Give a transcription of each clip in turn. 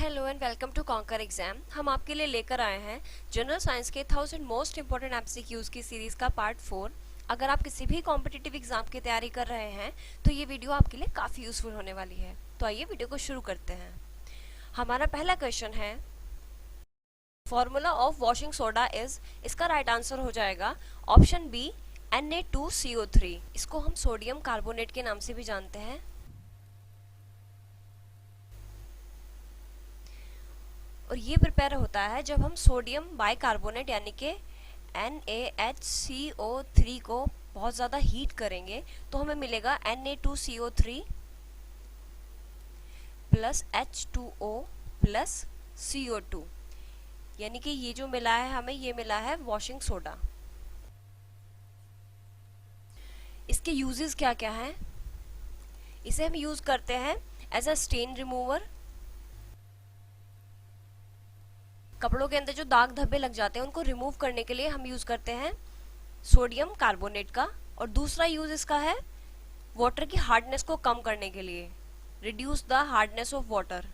Hello and welcome to Conquer Exam. हम आपके लिए लेकर आए हैं जनरल साइंस के 1000 मोस्ट इंपॉर्टेंट एमसीक्यूज की सीरीज का पार्ट 4। अगर आप किसी भी कॉम्पिटिटिव एग्जाम की तैयारी कर रहे हैं तो ये वीडियो आपके लिए काफ़ी यूजफुल होने वाली है। तो आइए वीडियो को शुरू करते हैं। हमारा पहला क्वेश्चन है, formula of washing soda is. इसका राइट आंसर हो जाएगा ऑप्शन बी, Na2CO3। इसको हम सोडियम कार्बोनेट के नाम से भी जानते हैं। और ये प्रिपेयर होता है जब हम सोडियम बाइकार्बोनेट यानी कि NaHCO3 को बहुत ज़्यादा हीट करेंगे तो हमें मिलेगा Na2CO3 plus H2O plus CO2, यानी कि ये जो मिला है हमें, ये मिला है वॉशिंग सोडा। इसके यूजेस क्या क्या हैं? इसे हम यूज़ करते हैं एज अ स्टेन रिमूवर। कपड़ों के अंदर जो दाग धब्बे लग जाते हैं उनको रिमूव करने के लिए हम यूज करते हैं सोडियम कार्बोनेट का। और दूसरा यूज इसका है वाटर की हार्डनेस को कम करने के लिए, reduce the hardness of water.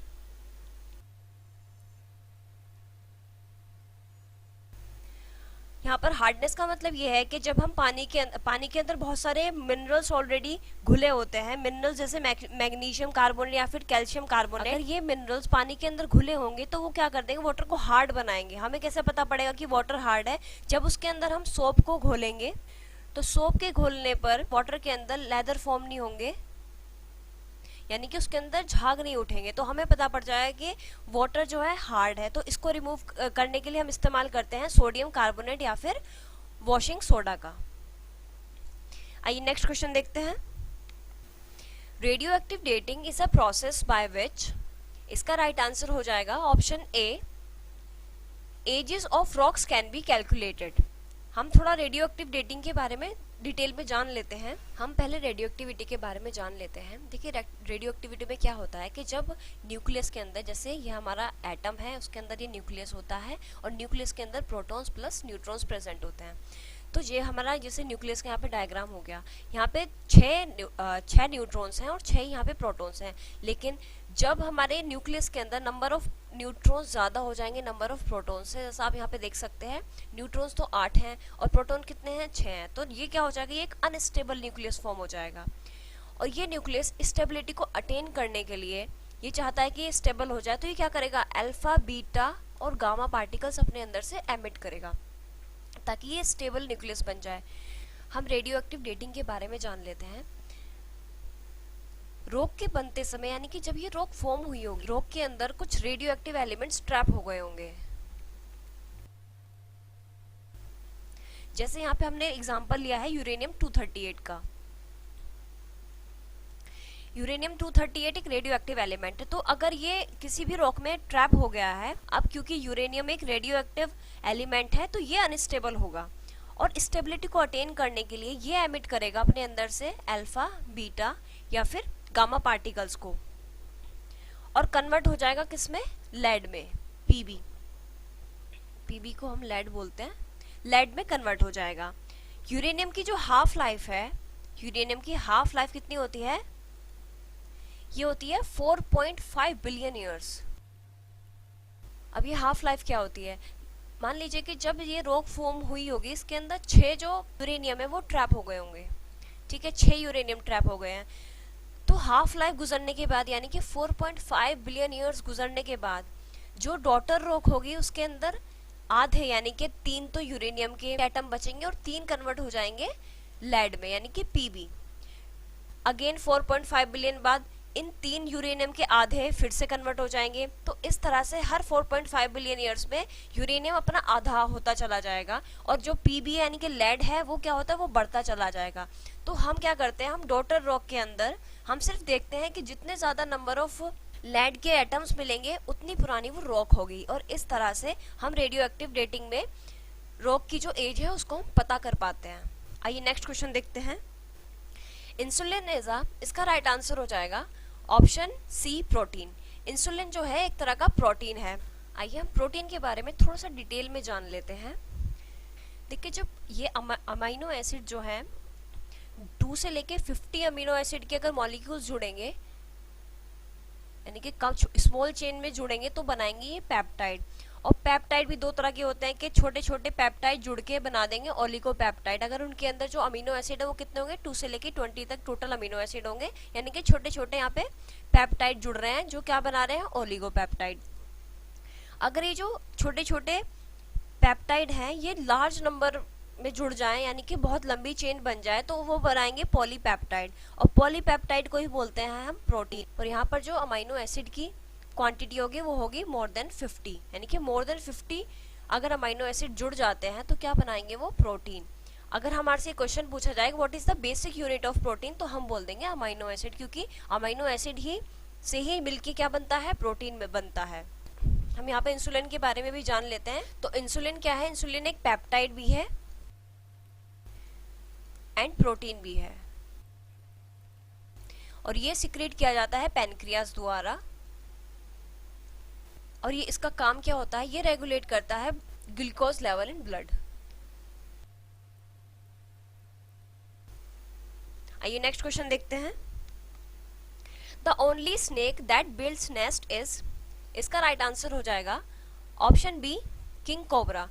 यहाँ पर हार्डनेस का मतलब ये है कि जब हम पानी के अंदर बहुत सारे मिनरल्स ऑलरेडी घुले होते हैं, मिनरल्स जैसे मैग्नीशियम कार्बोनेट या फिर कैल्शियम कार्बोनेट, अगर ये मिनरल्स पानी के अंदर घुले होंगे तो वो क्या कर देंगे, वाटर को हार्ड बनाएंगे। हमें कैसे पता पड़ेगा कि वाटर हार्ड है? जब उसके अंदर हम सोप को घोलेंगे तो सोप के घोलने पर वाटर के अंदर लेदर फॉर्म नहीं होंगे, यानी कि उसके अंदर झाग नहीं उठेंगे, तो हमें पता पड़ जाएगा कि वाटर जो है हार्ड है। तो इसको रिमूव करने के लिए हम इस्तेमाल करते हैं सोडियम कार्बोनेट या फिर वॉशिंग सोडा का। आइए नेक्स्ट क्वेश्चन देखते हैं। Radioactive dating is a process by which. इसका राइट आंसर हो जाएगा option A, ages of rocks can be calculated. हम थोड़ा रेडियो एक्टिव डेटिंग के बारे में डिटेल में जान लेते हैं। हम पहले रेडियो एक्टिविटी के बारे में जान लेते हैं। देखिए रेडियो एक्टिविटी में क्या होता है कि जब न्यूक्लियस के अंदर, जैसे ये हमारा एटम है, उसके अंदर ये न्यूक्लियस होता है और न्यूक्लियस के अंदर प्रोटॉन्स प्लस न्यूट्रॉन्स प्रेजेंट होते हैं। तो ये हमारा जैसे न्यूक्लियस का यहाँ पे डायग्राम हो गया, यहाँ पे छह न्यूट्रॉन्स हैं और 6 यहाँ पे प्रोटॉन्स हैं। लेकिन जब हमारे न्यूक्लियस के अंदर नंबर ऑफ न्यूट्रॉन्स ज़्यादा हो जाएंगे नंबर ऑफ प्रोटॉन्स से, जैसा आप यहाँ पे देख सकते हैं न्यूट्रॉन्स तो 8 हैं और प्रोटॉन कितने हैं, 6 हैं। तो ये क्या हो जाएगा, ये एक अनस्टेबल न्यूक्लियस फॉर्म हो जाएगा। और ये न्यूक्लियस स्टेबिलिटी को अटेन करने के लिए ये चाहता है कि ये स्टेबल हो जाए, तो ये क्या करेगा, अल्फा बीटा और गामा पार्टिकल्स अपने अंदर से एमिट करेगा ताकि ये स्टेबल न्यूक्लियस बन जाए। हम रेडियो एक्टिव डेटिंग के बारे में जान लेते हैं। रॉक के बनते समय, यानी कि जब ये रॉक फॉर्म हुई होगी, रॉक के अंदर कुछ रेडियो एक्टिव एलिमेंट्स ट्रैप हो गए होंगे। जैसे यहाँ पे हमने एग्जांपल लिया है यूरेनियम 238 का। यूरेनियम 238 एक रेडियो एक्टिव एलिमेंट है। तो अगर ये किसी भी रॉक में ट्रैप हो गया है, अब क्योंकि यूरेनियम एक रेडियो एक्टिव एलिमेंट है तो ये अनस्टेबल होगा और स्टेबिलिटी को अटेन करने के लिए ये एमिट करेगा अपने अंदर से अल्फा बीटा या फिर गामा पार्टिकल्स को, और कन्वर्ट हो जाएगा किसमें, लेड में, पीबी को हम लेड बोलते हैं, लेड में कन्वर्ट हो जाएगा। यूरेनियम की जो हाफ लाइफ है, यूरेनियम की हाफ लाइफ कितनी होती है, ये होती है 4.5 बिलियन ईयर्स। अब ये हाफ लाइफ क्या होती है, मान लीजिए कि जब ये रॉक फॉर्म हुई होगी, इसके अंदर 6 जो यूरेनियम है वो ट्रैप हो गए होंगे, ठीक है, 6 यूरेनियम ट्रैप हो गए हैं। तो हाफ लाइफ गुजरने के बाद, यानी कि 4.5 बिलियन ईयर्स गुजरने के बाद जो डॉटर रॉक होगी उसके अंदर आधे, यानी कि 3 तो यूरेनियम के एटम बचेंगे और 3 कन्वर्ट हो जाएंगे लेड में, यानी कि पीबी। अगेन 4.5 बिलियन बाद इन 3 यूरेनियम के आधे फिर से कन्वर्ट हो जाएंगे। तो इस तरह से हर 4.5 बिलियन ईयर्स में यूरेनियम अपना आधा होता चला जाएगा और जो पीबी यानी कि लेड है वो क्या होता है, वो बढ़ता चला जाएगा। तो हम क्या करते हैं, हम डॉटर रॉक के अंदर हम सिर्फ देखते हैं कि जितने ज्यादा नंबर ऑफ लेड के एटम्स मिलेंगे उतनी पुरानी वो रॉक होगी, और इस तरह से हम रेडियो एक्टिव डेटिंग में रॉक की जो एज है उसको हम पता कर पाते हैं। आइए नेक्स्ट क्वेश्चन देखते हैं। इंसुलिन इसका राइट आंसर हो जाएगा ऑप्शन सी, प्रोटीन। इंसुलिन जो है एक तरह का प्रोटीन है। आइए हम प्रोटीन के बारे में थोड़ा सा डिटेल में जान लेते हैं। देखिए जब ये अमाइनो एसिड जो है 2 से लेके 50 अमीनो एसिड के अगर मॉलिक्यूल्स जुड़ेंगे यानी कि कम स्मॉल चेन में जुड़ेंगे तो बनाएंगे ये पेप्टाइड। और पेप्टाइड भी दो तरह के होते हैं कि छोटे छोटे पेप्टाइड जुड़ के बना देंगे ओलिगोपेप्टाइड। अगर उनके अंदर जो अमीनो एसिड है वो कितने होंगे, 2 से लेके 20 तक टोटल अमीनो एसिड होंगे, यानी कि छोटे छोटे यहाँ पे पेप्टाइड जुड़ रहे हैं जो क्या बना रहे हैं, ओलिगोपेप्टाइड। अगर ये जो छोटे छोटे पेप्टाइड हैं ये लार्ज नंबर में जुड़ जाएं, यानी कि बहुत लंबी चेन बन जाए, तो वो बनाएंगे पॉलीपेप्टाइड। और पॉलीपेप्टाइड को ही बोलते हैं हम प्रोटीन। और यहाँ पर जो अमीनो एसिड की क्वांटिटी होगी वो होगी मोर देन 50, यानी कि मोर देन 50 अगर अमीनो एसिड जुड़ जाते हैं तो क्या बनाएंगे, वो प्रोटीन। अगर हमारे से क्वेश्चन पूछा जाए what is the basic unit of protein, तो हम बोल देंगे अमीनो एसिड, क्योंकि अमीनो एसिड ही से ही मिलके क्या बनता है, प्रोटीन में बनता है। हम यहाँ पे इंसुलिन के बारे में भी जान लेते हैं। तो इंसुलिन क्या है, इंसुलिन एक पेप्टाइड भी है एंड प्रोटीन भी है, और ये सिक्रेट किया जाता है पैनक्रियास द्वारा। और ये इसका काम क्या होता है, ये रेगुलेट करता है ग्लूकोज लेवल इन ब्लड। आइए नेक्स्ट क्वेश्चन देखते हैं। The only snake that builds nest is, इसका राइट आंसर हो जाएगा option B, king cobra.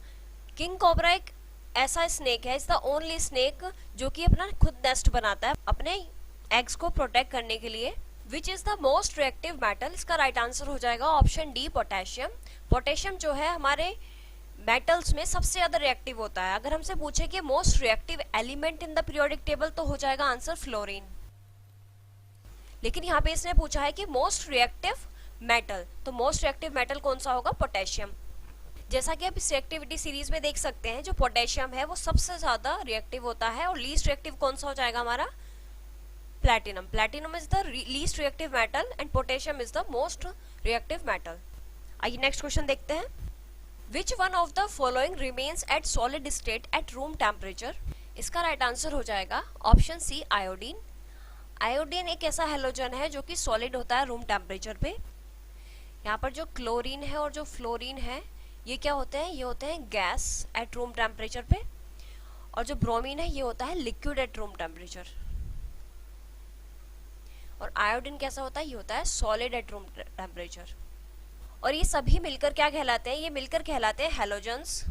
King cobra एक ऐसा स्नेक है, इज द ओनली स्नेक जो कि अपना खुद नेस्ट बनाता है अपने एग्स को प्रोटेक्ट करने के लिए। Which is the most reactive metal, इसका राइट आंसर हो जाएगा ऑप्शन डी, पोटेशियम। पोटेशियम जो है हमारे मेटल्स में सबसे ज्यादा रिएक्टिव होता है। अगर हमसे पूछे कि most reactive element in the periodic table, तो हो जाएगा आंसर फ्लोरीन। लेकिन यहाँ पे इसने पूछा है कि मोस्ट रिएक्टिव मेटल, तो मोस्ट रिएक्टिव मेटल कौन सा होगा, पोटेशियम। जैसा कि आप इस रिएक्टिविटी सीरीज में देख सकते हैं, जो पोटेशियम है वो सबसे ज्यादा रिएक्टिव होता है, और लीस्ट रिएक्टिव कौन सा हो जाएगा हमारा, platinum. Platinum is the least reactive metal and potassium is the most reactive metal. आइए नेक्स्ट क्वेश्चन देखते हैं। विच one of the following remains at solid state at room temperature, इसका राइट आंसर हो जाएगा ऑप्शन सी, आयोडीन। आयोडीन एक ऐसा halogen है जो कि सॉलिड होता है रूम टेम्परेचर पे। यहाँ पर जो क्लोरीन है और जो फ्लोरीन है ये क्या होते हैं, ये होते हैं गैस एट रूम टेम्परेचर पे, और जो ब्रोमीन है ये होता है लिक्विड एट रूम टेम्परेचर। और आयोडीन कैसा होता है, ये होता है सॉलिड एट रूम टेम्परेचर। और ये सभी मिलकर क्या कहलाते हैं, ये मिलकर कहलाते हैं हेलोजन्स।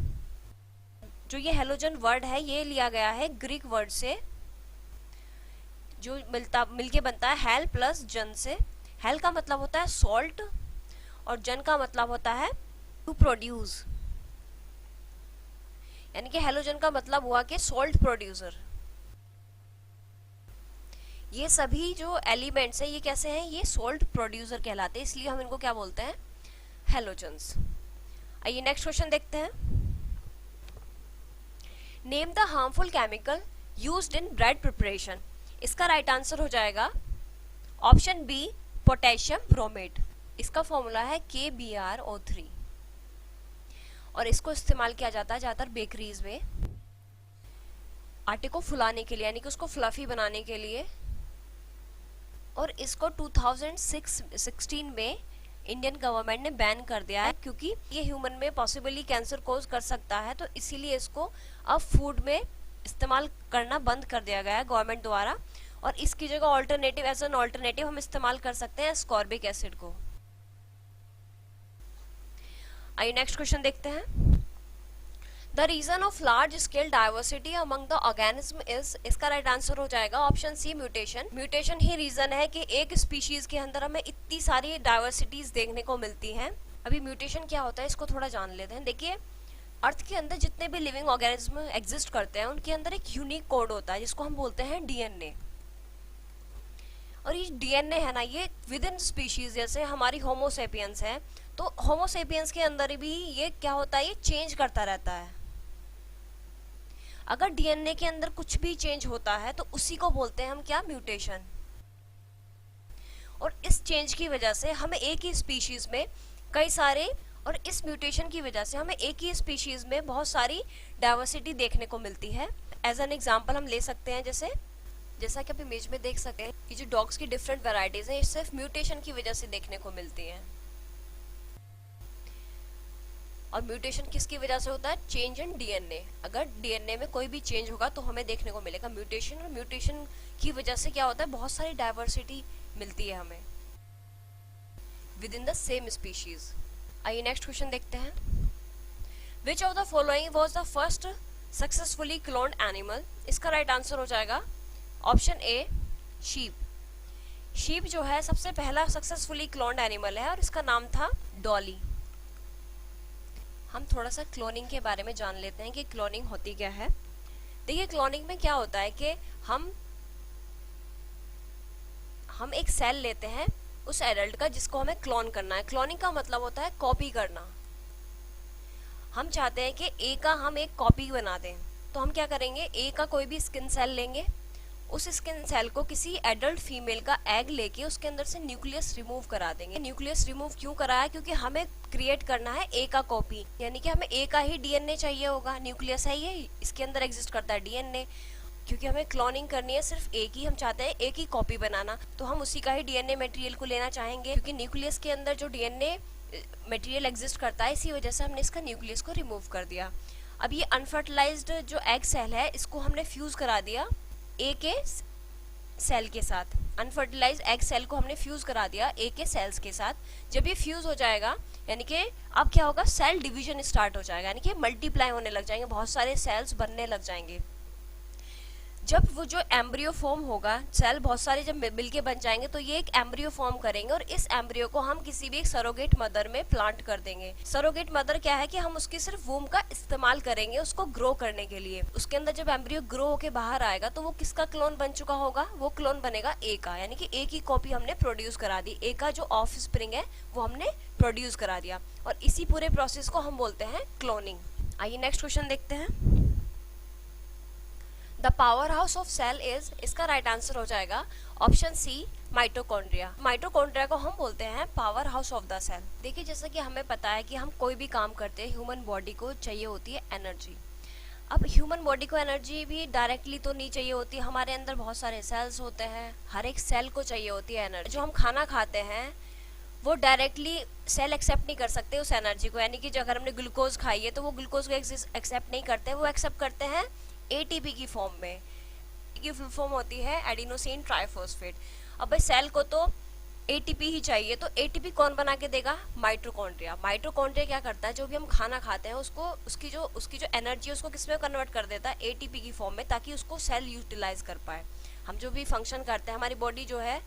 जो ये हेलोजन वर्ड है ये लिया गया है ग्रीक वर्ड से, जो मिलके बनता है हेल प्लस जन से। हेल का मतलब होता है सॉल्ट और जन का मतलब होता है टू प्रोड्यूस, यानी कि हेलोजन का मतलब हुआ कि सॉल्ट प्रोड्यूसर। ये सभी जो एलिमेंट्स हैं ये कैसे हैं, ये सॉल्ट प्रोड्यूसर कहलाते हैं, इसलिए हम इनको क्या बोलते हैं, हेलोजन्स। आइए नेक्स्ट क्वेश्चन देखते हैं। Name the harmful chemical used in bread preparation, इसका राइट आंसर हो जाएगा ऑप्शन बी, पोटेशियम ब्रोमेट। इसका फॉर्मूला है KBrO3, और इसको इस्तेमाल किया जाता है ज़्यादातर बेकरीज में आटे को फुलाने के लिए, यानी कि उसको फ्लफी बनाने के लिए। और इसको 2016 में इंडियन गवर्नमेंट ने बैन कर दिया है, क्योंकि ये ह्यूमन में पॉसिबली कैंसर कोज कर सकता है, तो इसीलिए इसको अब फूड में इस्तेमाल करना बंद कर दिया गया है गवर्नमेंट द्वारा। और इसकी जगह ऑल्टरनेटिव, एज एन ऑल्टरनेटिव हम इस्तेमाल कर सकते हैं स्कॉर्बिक एसिड को। आइए नेक्स्ट क्वेश्चन देखते हैं। The reason of large scale diversity among the organism is, इसका राइट आंसर हो जाएगा ऑप्शन सी, म्यूटेशन। म्यूटेशन ही रीजन है कि एक स्पीशीज के अंदर हमें इतनी सारी डाइवर्सिटीज देखने को मिलती हैं। अभी म्यूटेशन क्या होता है इसको थोड़ा जान लेते हैं। देखिए, अर्थ के अंदर जितने भी लिविंग ऑर्गेनिज्म एग्जिस्ट करते हैं उनके अंदर एक यूनिक कोड होता है जिसको हम बोलते हैं DNA। और ये DNA है ना, ये विद इन स्पीशीज, जैसे हमारी होमोसेपियंस है, तो होमोसेपियंस के अंदर भी ये क्या होता है, ये चेंज करता रहता है। अगर DNA के अंदर कुछ भी चेंज होता है तो उसी को बोलते हैं हम क्या, म्यूटेशन। और इस चेंज की वजह से हमें एक ही स्पीशीज में कई सारे, और इस म्यूटेशन की वजह से हमें एक ही स्पीशीज में बहुत सारी डाइवर्सिटी देखने को मिलती है। एज एन एग्जाम्पल हम ले सकते हैं, जैसा कि आप इमेज में देख सकते हैं कि जो डॉग्स की डिफरेंट वैरायटीज हैं ये सिर्फ म्यूटेशन की वजह से देखने को मिलती हैं। और म्यूटेशन किसकी वजह से होता है, चेंज इन DNA। अगर DNA में कोई भी चेंज होगा तो हमें देखने को मिलेगा म्यूटेशन, और म्यूटेशन की वजह से क्या होता है, बहुत सारी डाइवर्सिटी मिलती है हमें। With in the same species. आइए नेक्स्ट क्वेश्चन देखते हैं। Which of the following was the first successfully cloned animal? इसका राइट आंसर हो जाएगा ऑप्शन ए शीप। शीप जो है सबसे पहला सक्सेसफुली क्लोन्ड एनिमल है और इसका नाम था डॉली। हम थोड़ा सा क्लोनिंग के बारे में जान लेते हैं कि क्लोनिंग होती क्या है। देखिए क्लोनिंग में क्या होता है कि हम एक सेल लेते हैं उस एडल्ट का जिसको हमें क्लोन करना है। क्लोनिंग का मतलब होता है कॉपी करना। हम चाहते हैं कि ए का हम एक कॉपी बना दें, तो हम क्या करेंगे, ए का कोई भी स्किन सेल लेंगे, उस स्किन सेल को किसी एडल्ट फीमेल का एग लेके उसके अंदर से न्यूक्लियस रिमूव करा देंगे। न्यूक्लियस रिमूव क्यों करा है? क्योंकि हमें क्रिएट करना है ए का कॉपी, यानी कि हमें ए का ही डीएनए चाहिए होगा। न्यूक्लियस है ये, इसके अंदर एग्जिस्ट करता है डीएनए। क्योंकि हमें क्लोनिंग करनी है सिर्फ ए की, हम चाहते हैं ए की कॉपी बनाना, तो हम उसी का ही डीएनए मटेरियल को लेना चाहेंगे। क्योंकि न्यूक्लियस के अंदर जो डीएनए मटेरियल एग्जिस्ट करता है, इसी वजह से हमने इसका न्यूक्लियस को रिमूव कर दिया। अब ये अनफर्टिलाइज्ड जो एग सेल है इसको हमने फ्यूज करा दिया ए के सेल के साथ। अनफर्टिलाइज्ड एग सेल को हमने फ्यूज करा दिया ए के सेल्स के साथ। जब ये फ्यूज हो जाएगा, यानी कि अब क्या होगा, सेल डिवीजन स्टार्ट हो जाएगा, यानी कि मल्टीप्लाई होने लग जाएंगे, बहुत सारे सेल्स बनने लग जाएंगे। जब वो जो एम्ब्रियो फॉर्म होगा, सेल बहुत सारे जब मिलके बन जाएंगे तो ये एक एम्ब्रियो फॉर्म करेंगे और इस एम्ब्रियो को हम किसी भी एक सरोगेट मदर में प्लांट कर देंगे। सरोगेट मदर क्या है कि हम उसकी सिर्फ वूम का इस्तेमाल करेंगे उसको ग्रो करने के लिए। उसके अंदर जब एम्ब्रियो ग्रो होके बाहर आएगा तो वो किसका क्लोन बन चुका होगा? वो क्लोन बनेगा ए का, यानी कि ए की कॉपी हमने प्रोड्यूस करा दी। ए का जो ऑफ स्प्रिंग है वो हमने प्रोड्यूस करा दिया और इसी पूरे प्रोसेस को हम बोलते हैं क्लोनिंग। आइए नेक्स्ट क्वेश्चन देखते हैं। The powerhouse of cell is, इसका राइट आंसर हो जाएगा ऑप्शन सी माइटोकॉन्ड्रिया। माइटोकॉन्ड्रिया को हम बोलते हैं powerhouse of the cell. देखिए जैसा कि हमें पता है कि हम कोई भी काम करते हैं, ह्यूमन बॉडी को चाहिए होती है एनर्जी। अब ह्यूमन बॉडी को एनर्जी भी डायरेक्टली तो नहीं चाहिए होती, हमारे अंदर बहुत सारे सेल्स होते हैं, हर एक सेल को चाहिए होती है एनर्जी। जो हम खाना खाते हैं वो डायरेक्टली सेल एक्सेप्ट नहीं कर सकते उस एनर्जी को, यानी कि अगर हमने ग्लूकोज खाई है तो वो ग्लूकोज को एक्सेप्ट नहीं करते, वो एक्सेप्ट करते हैं एटीपी की फॉर्म में। की फुल फॉर्म होती है एडिनोसिन ट्राइफॉस्फेट। अब भाई सेल को तो एटीपी ही चाहिए, तो एटीपी कौन बना के देगा? माइटोकॉन्ड्रिया। माइटोकॉन्ड्रिया क्या करता है, जो भी हम खाना खाते हैं उसको उसकी जो एनर्जी है उसको किसमें कन्वर्ट कर देता है? एटीपी की फॉर्म में, ताकि उसको सेल यूटिलाइज कर पाए। हम जो भी फंक्शन करते हैं, हमारी बॉडी जो है,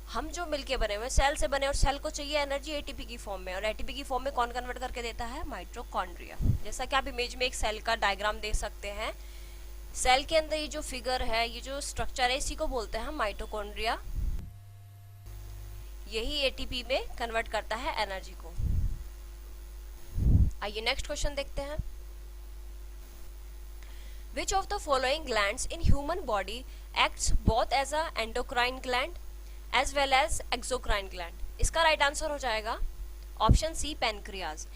हम जो मिलके बने हुए सेल से बने और सेल को चाहिए एनर्जी एटीपी की फॉर्म में, और एटीपी की फॉर्म में कौन कन्वर्ट करके देता है? माइटोकॉन्ड्रिया। जैसा कि आप इमेज में एक सेल का डायग्राम देख सकते हैं, सेल के अंदर ये जो फिगर है, ये जो स्ट्रक्चर है, इसी को बोलते हैं माइटोकॉन्ड्रिया। यही एटीपी में कन्वर्ट करता है एनर्जी को। आइए नेक्स्ट क्वेश्चन देखते हैं। Which of the following glands in human body acts both as a endocrine gland as well as exocrine gland? इसका राइट आंसर हो जाएगा ऑप्शन सी पैनक्रियाज।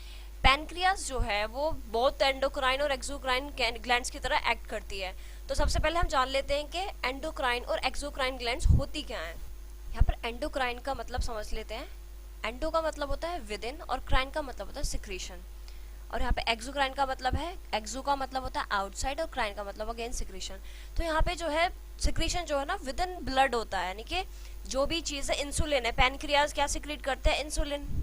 पैनक्रियाज जो है वो बहुत एंडोक्राइन और एक्सोक्राइन ग्लैंड्स की तरह एक्ट करती है। तो सबसे पहले हम जान लेते हैं कि एंडोक्राइन और एक्सोक्राइन ग्लैंड्स होती क्या हैं। यहाँ पर एंडोक्राइन का मतलब समझ लेते हैं। एंडो का मतलब होता है विद इन और क्राइन का मतलब होता है सिक्रीशन, और यहाँ पे एक्सोक्राइन का मतलब है, एक्सो का मतलब होता है आउटसाइड और क्राइन का मतलब अगेन सिक्रीशन। तो यहाँ पे जो है सिक्रीशन जो है ना विद इन ब्लड होता है, यानी कि जो भी चीज़ है, इंसुलिन है, पैनक्रियाज क्या सिक्रीट करते हैं? इंसुलिन।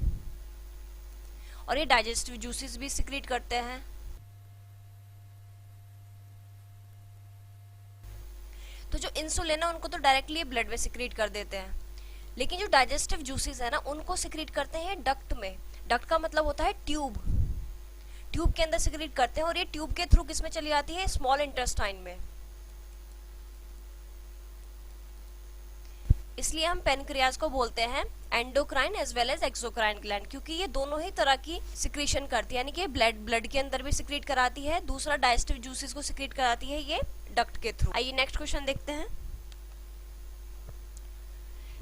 और ये डाइजेस्टिव जूसेस भी सिक्रीट करते हैं। तो जो इंसुलिन है उनको तो डायरेक्टली ब्लड में सिक्रीट कर देते हैं, लेकिन जो डाइजेस्टिव जूसेस है ना उनको सिक्रीट करते हैं डक्ट में। डक्ट का मतलब होता है ट्यूब। ट्यूब के अंदर सिक्रीट करते हैं और ये ट्यूब के थ्रू किस में चली आती है? स्मॉल इंटेस्टाइन में। इसलिए हम पैनक्रियाज को बोलते हैं endocrine as well as exocrine gland, क्योंकि ये दोनों ही तरह की सिक्रीशन करती है, यानी कि ब्लड के अंदर भी सिक्रीट कराती है, दूसरा डाइजेस्टिव जूसेस को सिक्रीट कराती है ये डक्ट के थ्रू। आइए नेक्स्ट क्वेश्चन देखते हैं।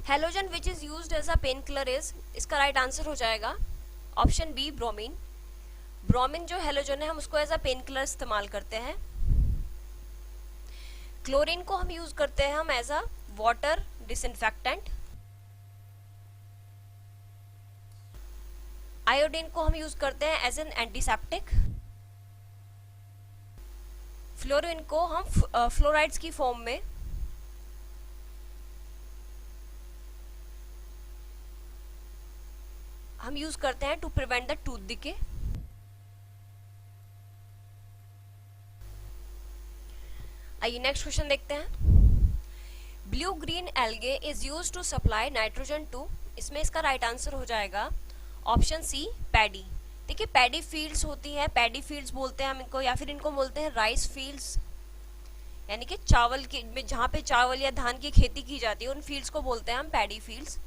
Halogen which is used as a painkiller is, इसका राइट आंसर हो जाएगा ऑप्शन बी ब्रोमीन। ब्रोमीन जो हेलोजन है हम उसको एज अ पेन किलर इस्तेमाल करते हैं। क्लोरीन को हम यूज करते हैं हम as a water disinfectant. Iodine को हम यूज करते हैं एज एन एंटीसेप्टिक। फ्लोरीन को हम फ्लोराइड्स की फॉर्म में, हम यूज करते हैं to prevent the tooth decay. आइए नेक्स्ट क्वेश्चन देखते हैं। Blue green algae is used to supply nitrogen to, इसमें इसका राइट आंसर हो जाएगा ऑप्शन सी पैडी। देखिए पैडी फील्ड्स होती हैं, पैडी फील्ड्स बोलते हैं हम इनको, या फिर इनको बोलते हैं राइस फील्ड्स, यानी कि चावल की जहाँ पे चावल या धान की खेती की जाती है उन फील्ड्स को बोलते हैं हम पैडी फील्ड्स।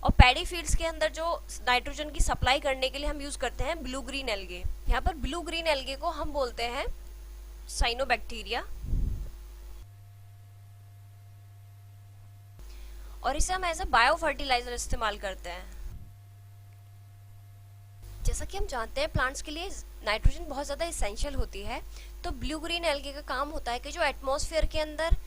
और पैडी फील्ड्स के अंदर जो नाइट्रोजन की सप्लाई करने के लिए हम यूज करते हैं ब्लू ग्रीन एल्गे। यहाँ पर ब्लू ग्रीन एल्गे को हम बोलते हैं साइनोबैक्टीरिया, और इसे हम एज अ बायो फर्टिलाइजर इस्तेमाल करते हैं। जैसा कि हम जानते हैं प्लांट्स के लिए नाइट्रोजन बहुत ज़्यादा इसेंशियल होती है, तो ब्लू ग्रीन एल्गे का काम होता है कि जो एटमॉस्फेयर के अंदर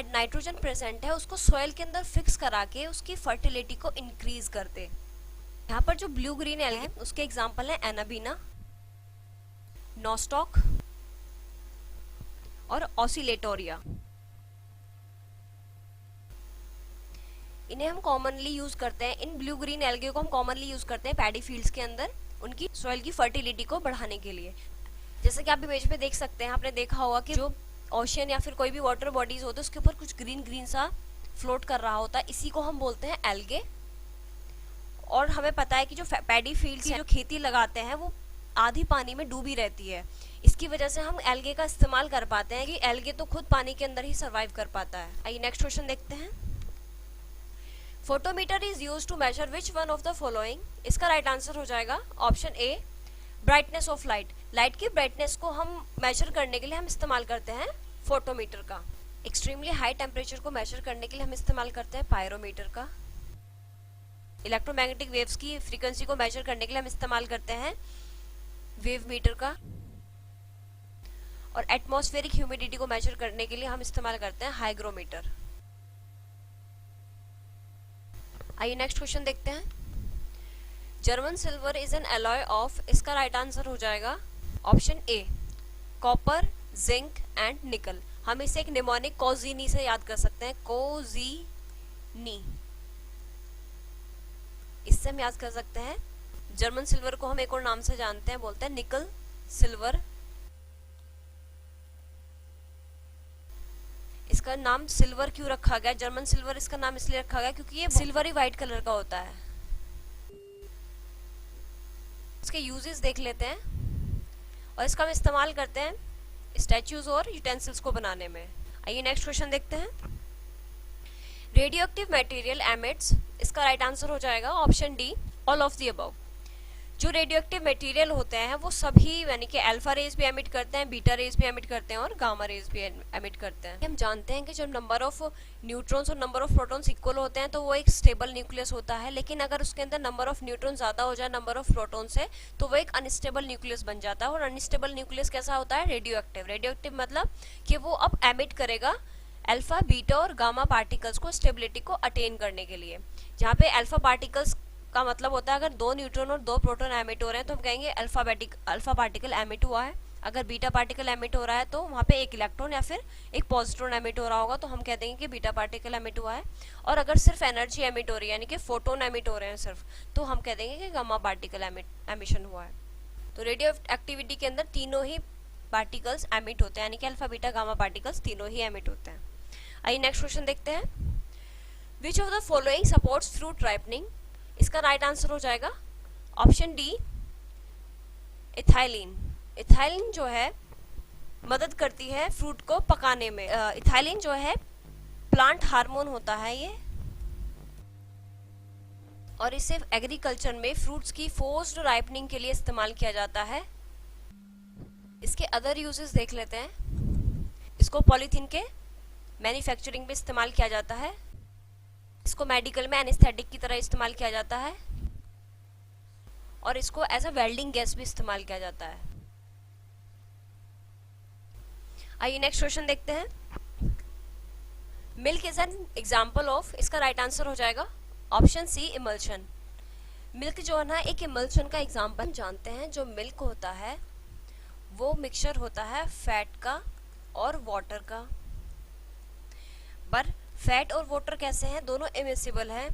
नाइट्रोजन प्रेजेंट है उसको सॉइल के अंदर फिक्स करा के उसकी फर्टिलिटी को इंक्रीज कर दे। यहाँ पर जो ब्लू ग्रीन एल्गे उसके एग्जाम्पल हैं एनाबीना, नोस्टॉक और ऑसिलेटोरिया। इन्हें हम कॉमनली यूज करते हैं, इन ब्लू ग्रीन एल्गे को हम कॉमनली यूज करते हैं पैडी फील्ड्स के अंदर उनकी सॉइल की फर्टिलिटी को बढ़ाने के लिए। जैसे कि आप इमेज पे देख सकते हैं, आपने देखा होगा कि जो ओशन या फिर कोई भी वाटर बॉडीज होते हैं उसके ऊपर कुछ ग्रीन ग्रीन सा फ्लोट कर रहा होता है, इसी को हम बोलते हैं एल्गे। और हमें पता है कि जो पैडी फील्ड्स की जो खेती लगाते हैं वो आधी पानी में डूबी रहती है, इसकी वजह से हम एल्गे का इस्तेमाल कर पाते हैं कि एल्गे तो खुद पानी के अंदर ही सर्वाइव कर पाता है। आइए नेक्स्ट क्वेश्चन देखते हैं। Photometer is use to measure which one of the following, इसका राइट आंसर हो जाएगा option A brightness of light. Light की ब्राइटनेस को हम मेजर करने के लिए हम इस्तेमाल करते हैं फोटोमीटर का। एक्सट्रीमली हाई टेम्परेचर को मेजर करने के लिए हम इस्तेमाल करते हैं पायरोमीटर का। इलेक्ट्रोमैग्नेटिक वेव्स की फ्रीक्वेंसी को मेजर करने के लिए हम इस्तेमाल करते हैं वेव मीटर का। और एटमॉस्फेरिक ह्यूमिडिटी को मेजर करने के लिए हम इस्तेमाल करते हैं हाइग्रोमीटर। आइए नेक्स्ट क्वेश्चन देखते हैं। German silver is an alloy of, इसका राइट आंसर हो जाएगा option A copper, zinc and निकल। हम इसे एक निमोनिक कोजीनी से याद कर सकते हैं, कोजीनी, इससे हम याद कर सकते हैं। जर्मन सिल्वर को हम एक और नाम से जानते हैं, बोलते हैं निकल सिल्वर। इसका नाम सिल्वर क्यों रखा गया, जर्मन सिल्वर इसका नाम इसलिए रखा गया क्योंकि ये सिल्वरी व्हाइट कलर का होता है। इसके यूजेस देख लेते हैं, और इसका हम इस्तेमाल करते हैं स्टैचूज और यूटेंसिल्स को बनाने में। आइए नेक्स्ट क्वेश्चन देखते हैं। रेडियो एक्टिव मटेरियल एमिट्स, इसका राइट आंसर हो जाएगा option D all of the above. जो रेडियो एक्टिव मटेरियल होते हैं वो सभी, यानी कि अल्फा रेज भी एमिट करते हैं, बीटा रेज भी एमिट करते हैं और गामा रेज भी एमिट करते हैं। हम जानते हैं कि जब नंबर ऑफ न्यूट्रॉन्स और नंबर ऑफ प्रोटॉन्स इक्वल होते हैं तो वो एक स्टेबल न्यूक्लियस होता है, लेकिन अगर उसके अंदर नंबर ऑफ न्यूट्रॉन ज़्यादा हो जाए नंबर ऑफ प्रोटॉन से तो वो एक अनस्टेबल न्यूक्लियस बन जाता है। और अनस्टेबल न्यूक्लियस कैसा होता है, रेडियो एक्टिव। रेडियो एक्टिव मतलब कि वो अब एमिट करेगा अल्फा, बीटा और गामा पार्टिकल्स को स्टेबिलिटी को अटेन करने के लिए। जहाँ पे अल्फा पार्टिकल्स का मतलब होता है अगर 2 न्यूट्रॉन और 2 प्रोटॉन एमिट हो रहे हैं तो हम कहेंगे अल्फा पार्टिकल एमिट हुआ है। अगर बीटा पार्टिकल एमिट हो रहा है तो वहाँ पे एक इलेक्ट्रॉन या फिर एक पॉजिट्रॉन एमिट हो रहा होगा, तो हम कह देंगे कि बीटा पार्टिकल एमिट हुआ है। और अगर सिर्फ एनर्जी एमिट हो रही है, यानी कि फोटोन एमिट हो रहे हैं सिर्फ, तो हम कह देंगे कि गामा पार्टिकल एमिशन हुआ है। तो रेडियो एक्टिविटी के अंदर तीनों ही पार्टिकल्स एमिट होते हैं, यानी कि अल्फा, बीटा, गामा पार्टिकल्स तीनों ही एमिट होते हैं। आइए नेक्स्ट क्वेश्चन देखते हैं। Which of the following supports fruit ripening, इसका राइट आंसर हो जाएगा ऑप्शन डी इथाइलिन। इथाइलिन जो है मदद करती है फ्रूट को पकाने में। इथाइलिन जो है प्लांट हार्मोन होता है ये, और इसे एग्रीकल्चर में फ्रूट्स की फोर्स्ड राइपनिंग के लिए इस्तेमाल किया जाता है। इसके अदर यूजेस देख लेते हैं। इसको पॉलीथीन के मैन्युफैक्चरिंग में इस्तेमाल किया जाता है, इसको मेडिकल में एनेस्थेटिक की तरह इस्तेमाल किया जाता है, और इसको एज अ वेल्डिंग गैस भी इस्तेमाल किया जाता है। आइए नेक्स्ट क्वेश्चन देखते हैं। Milk is an example of, इसका राइट आंसर हो जाएगा ऑप्शन सी इमल्शन। मिल्क जो है ना एक इमल्शन का एग्जाम्पल। जानते हैं जो मिल्क होता है वो मिक्सचर होता है फैट का और वाटर का, पर फैट और वाटर कैसे हैं, दोनों इमिसिबल हैं।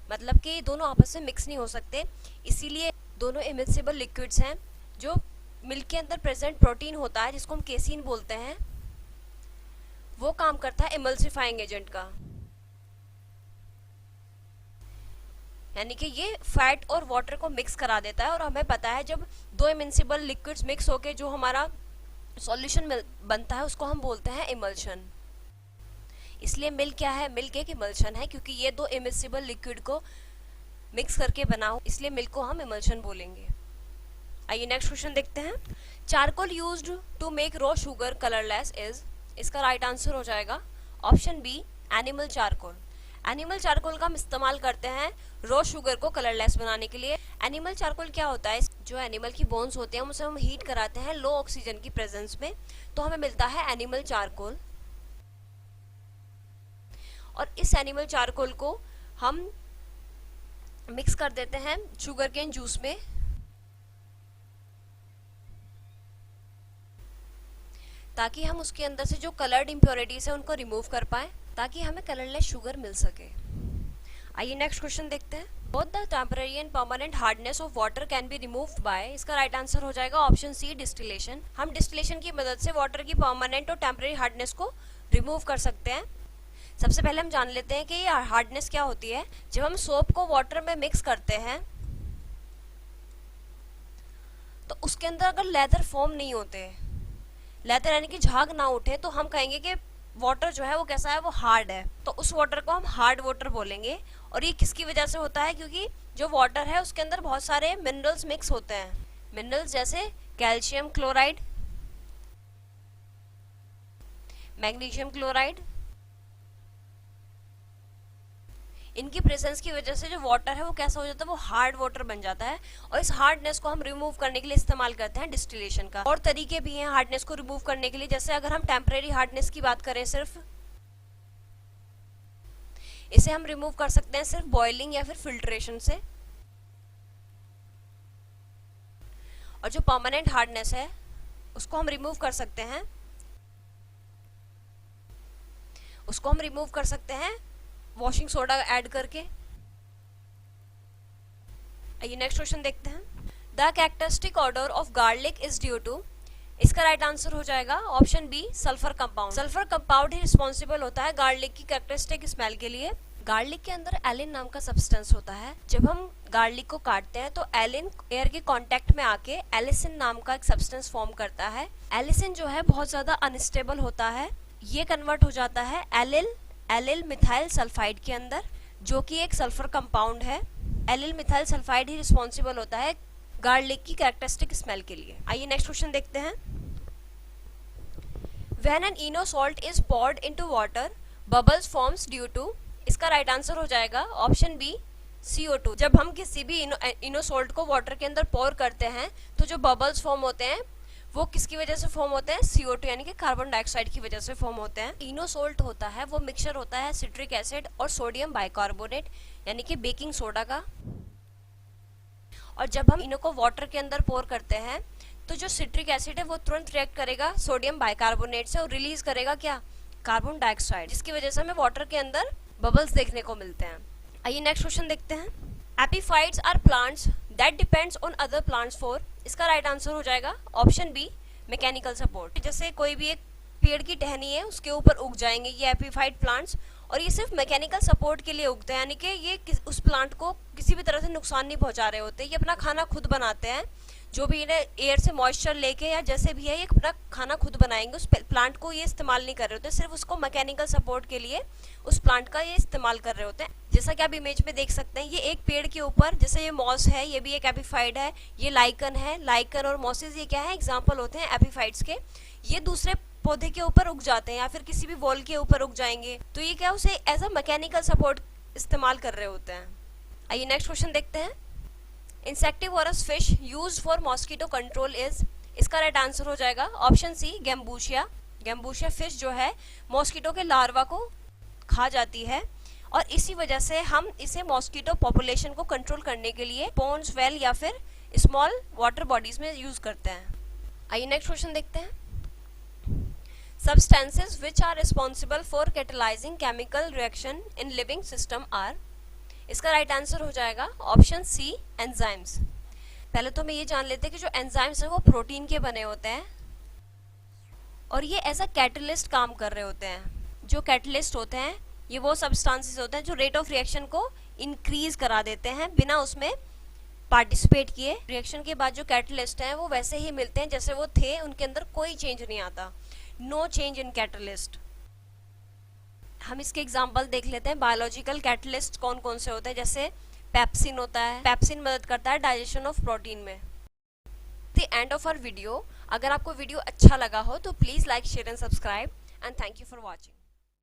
मतलब कि दोनों आपस में मिक्स नहीं हो सकते, इसीलिए दोनों इमिसिबल लिक्विड्स हैं। जो मिल्क के अंदर प्रेजेंट प्रोटीन होता है जिसको हम केसीन बोलते हैं, वो काम करता है इमल्सिफाइंग एजेंट का, यानी कि ये फैट और वाटर को मिक्स करा देता है। और हमें पता है जब दो इमिसिबल लिक्विड्स मिक्स होके जो हमारा सॉल्यूशन बनता है उसको हम बोलते हैं इमल्शन। इसलिए मिल्क क्या है, मिल्क एक इमल्शन है, क्योंकि ये दो इमिसिबल लिक्विड को मिक्स करके बना हो, इसलिए मिल्क को हम इमल्शन बोलेंगे। आइए नेक्स्ट क्वेश्चन देखते हैं। Charcoal used to make raw sugar colourless is, इसका राइट आंसर हो जाएगा option B animal charcoal. Animal charcoal का हम इस्तेमाल करते हैं रॉ शुगर को कलरलेस बनाने के लिए। एनिमल चारकोल क्या होता है, जो एनिमल की बोन्स होते हैं उसे हम हीट कराते हैं लो ऑक्सीजन की प्रेजेंस में, तो हमें मिलता है एनिमल चारकोल। और इस एनिमल चारकोल को हम मिक्स कर देते हैं शुगर केन जूस में, ताकि हम उसके अंदर से जो कलर्ड इम्प्योरिटीज है उनको रिमूव कर पाए, ताकि हमें कलरलेस शुगर मिल सके। आइए नेक्स्ट क्वेश्चन देखते हैं। Both the temporary and permanent hardness of water can be removed by, इसका राइट आंसर हो जाएगा ऑप्शन सी डिस्टिलेशन। हम डिस्टिलेशन की मदद से वाटर की परमानेंट और टेम्परेरी हार्डनेस को रिमूव कर सकते हैं। सबसे पहले हम जान लेते हैं कि ये हार्डनेस क्या होती है। जब हम सोप को वाटर में मिक्स करते हैं तो उसके अंदर अगर लेदर फॉर्म नहीं होते, लेदर यानी कि झाग ना उठे, तो हम कहेंगे कि वाटर जो है वो कैसा है, वो हार्ड है। तो उस वाटर को हम हार्ड वाटर बोलेंगे। और ये किसकी वजह से होता है, क्योंकि जो वाटर है उसके अंदर बहुत सारे मिनरल्स मिक्स होते हैं। मिनरल्स जैसे कैल्शियम क्लोराइड, मैग्नीशियम क्लोराइड, इनकी प्रेजेंस की वजह से जो वाटर है वो कैसा हो जाता है, वो हार्ड वाटर बन जाता है। और इस हार्डनेस को हम रिमूव करने के लिए इस्तेमाल करते हैं डिस्टिलेशन का। और तरीके भी हैं हार्डनेस को रिमूव करने के लिए, जैसे अगर हम टेम्परेरी हार्डनेस की बात करें, सिर्फ इसे हम रिमूव कर सकते हैं सिर्फ बॉइलिंग या फिर फिल्ट्रेशन से। और जो परमानेंट हार्डनेस है उसको हम रिमूव कर सकते हैं, वॉशिंग सोडा ऐड करके। आइए नेक्स्ट क्वेश्चन देखते हैं। The characteristic order of garlic is due to, इसका राइट आंसर हो जाएगा option B sulphur compound. Sulphur compound ही रिस्पॉन्सिबल होता है गार्लिक की कैरेक्टरिस्टिक स्मेल के लिए। गार्लिक के अंदर एलिन नाम का सब्सटेंस होता है। जब हम गार्लिक को काटते हैं तो एलिन एयर के कांटेक्ट में आके एलिसिन नाम का एक सब्सटेंस फॉर्म करता है। एलिसिन जो है बहुत ज्यादा अनस्टेबल होता है, ये कन्वर्ट हो जाता है एलिल मिथाइल सल्फाइड के अंदर, जो कि एक सल्फर कंपाउंड है। एलिल मिथाइल सल्फाइड ही रिस्पॉन्सिबल होता है गार्लिक की कैरेक्टरिस्टिक स्मेल के लिए। आइए नेक्स्ट क्वेश्चन देखते हैं। When an Eno salt is poured into water bubbles forms due to, इसका राइट आंसर हो जाएगा ऑप्शन बी CO2। जब हम किसी भी इनो सॉल्ट को वाटर के अंदर पोर करते हैं तो जो बबल्स फॉर्म होते हैं वो किसकी वजह से फॉर्म होते हैं, CO2 यानी कि कार्बन डाइऑक्साइड की वजह से फॉर्म होते हैं। इनो सॉल्ट होता है वो मिक्सचर होता है सिट्रिक एसिड और सोडियम बाइकार्बोनेट यानी कि बेकिंग सोडा का। और जब हम इनो को वाटर के अंदर पोर करते हैं तो जो सिट्रिक एसिड है वो तुरंत रिएक्ट करेगा सोडियम बाइकार्बोनेट से और रिलीज करेगा क्या, कार्बन डाइऑक्साइड, जिसकी वजह से हमें वाटर के अंदर बबल्स देखने को मिलते हैं। आइए नेक्स्ट क्वेश्चन देखते हैं। Epiphytes are plants that depends on other plants for, इसका राइट आंसर हो जाएगा ऑप्शन बी मैकेनिकल सपोर्ट। जैसे कोई भी एक पेड़ की टहनी है उसके ऊपर उग जाएंगे ये एपीफाइट प्लांट्स, और ये सिर्फ मैकेनिकल सपोर्ट के लिए उगते हैं, यानी कि ये उस प्लांट को किसी भी तरह से नुकसान नहीं पहुंचा रहे होते। ये अपना खाना खुद बनाते हैं, जो भी इन्हें एयर से मॉइस्चर लेके या जैसे भी है ये अपना खाना खुद बनाएंगे। उस प्लांट को ये इस्तेमाल नहीं कर रहे होते, सिर्फ उसको मैकेनिकल सपोर्ट के लिए उस प्लांट का ये इस्तेमाल कर रहे होते हैं। जैसा कि आप इमेज में देख सकते हैं, ये एक पेड़ के ऊपर, जैसे ये मॉस है, ये भी एक एपीफाइट है, ये लाइकन है। लाइकन और मॉसेस ये क्या है, एग्जाम्पल होते हैं एपीफाइट्स के। ये दूसरे पौधे के ऊपर उग जाते हैं या फिर किसी भी वॉल के ऊपर उग जाएंगे, तो ये क्या उसे एज अ मैकेनिकल सपोर्ट इस्तेमाल कर रहे होते हैं। आइए नेक्स्ट क्वेश्चन देखते हैं। Insectivorous fish used for mosquito control is, इसका राइट आंसर हो जाएगा ऑप्शन सी गैम्बूशिया। गैम्बूशिया फिश जो है मॉस्किटो के लार्वा को खा जाती है और इसी वजह से हम इसे मॉस्किटो पॉपुलेशन को कंट्रोल करने के लिए पॉन्ड्स, वेल या फिर स्मॉल वाटर बॉडीज में यूज करते हैं। आइए नेक्स्ट क्वेश्चन देखते हैं। Substances which are responsible for catalyzing chemical reaction in living system are, इसका राइट आंसर हो जाएगा ऑप्शन सी, एंजाइम्स। पहले तो हमें ये जान लेते हैं कि जो एंजाइम्स है वो प्रोटीन के बने होते हैं और ये एज अ कैटलिस्ट काम कर रहे होते हैं। जो कैटलिस्ट होते हैं ये वो सब्सटेंसेस होते हैं जो रेट ऑफ रिएक्शन को इंक्रीज करा देते हैं बिना उसमें पार्टिसिपेट किए। रिएक्शन के बाद जो कैटलिस्ट हैं वो वैसे ही मिलते हैं जैसे वो थे, उनके अंदर कोई चेंज नहीं आता, नो चेंज इन कैटलिस्ट। हम इसके एग्जांपल देख लेते हैं। बायोलॉजिकल कैटलिस्ट कौन कौन से होते हैं, जैसे पेप्सिन होता है, पेप्सिन मदद करता है डाइजेशन ऑफ प्रोटीन में। The end of our video. अगर आपको वीडियो अच्छा लगा हो तो please like, share and subscribe and thank you for watching.